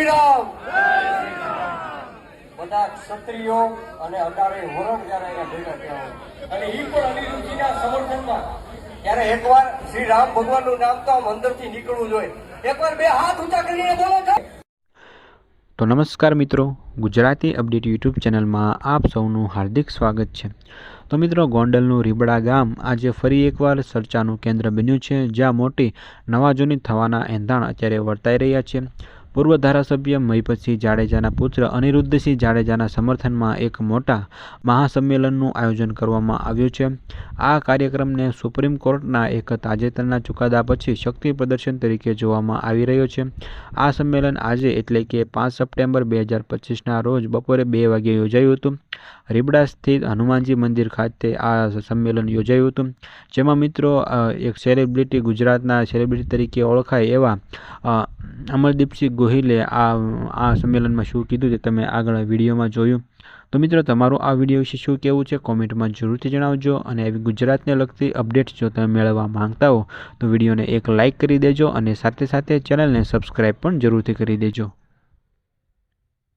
શ્રી રામ। બધા ક્ષત્રિયો અને 18 વરણ જ્યારે અહીંયા ભેગા થયા હોય અને એ પણ અનિરુદ્ધજીના સમર્થનમાં, ત્યારે એકવાર શ્રી રામ ભગવાનનું નામ તો આમ અંદરથી નીકળવું જોઈએ। એકવાર બે હાથ ઊંચા કરીને બોલો। તો નમસ્કાર મિત્રો, ગુજરાતી અપડેટ યુટ્યુબ ચેનલમાં આપ સૌનું હાર્દિક સ્વાગત છે। તો મિત્રો, ગોંડલનું રીબડા ગામ આજે ફરી એકવાર ચર્ચાનું કેન્દ્ર બન્યું છે, જ્યાં મોટી નવાજૂની થવાના એંધાણ અત્યારે વર્તાઈ રહ્યા છે। પૂર્વ ધારાસભ્ય મહિપતસિંહ જાડેજાના પુત્ર અનિરુદ્ધસિંહ જાડેજાના સમર્થનમાં એક મોટા મહાસંમેલનનું આયોજન કરવામાં આવ્યું છે। આ કાર્યક્રમને સુપ્રીમ કોર્ટના એક તાજેતરના ચુકાદા પછી શક્તિ પ્રદર્શન તરીકે જોવામાં આવી રહ્યો છે। આ સંમેલન આજે એટલે કે 5 સપ્ટેમ્બર 2025ના રોજ બપોરે 2 વાગ્યે યોજાયું હતું। રીબડા સ્થિત હનુમાનજી મંદિર ખાતે આ સંમેલન યોજાયું હતું, જેમાં મિત્રો એક સેલિબ્રિટી, ગુજરાતના સેલિબ્રિટી તરીકે ઓળખાય એવા અમરદીપસિંહ ગોહિલે આ સંમેલનમાં શું કીધું તે તમે આગળ વિડીયોમાં જોયું। તો મિત્રો, તમારું આ વિડીયો વિશે શું કહેવું છે કોમેન્ટમાં જરૂરથી જણાવજો, અને આવી ગુજરાતને લગતી અપડેટ્સ જો તમે મેળવવા માંગતા હો તો વિડીયોને એક લાઇક કરી દેજો, અને સાથે સાથે ચેનલને સબસ્ક્રાઈબ પણ જરૂરથી કરી દેજો।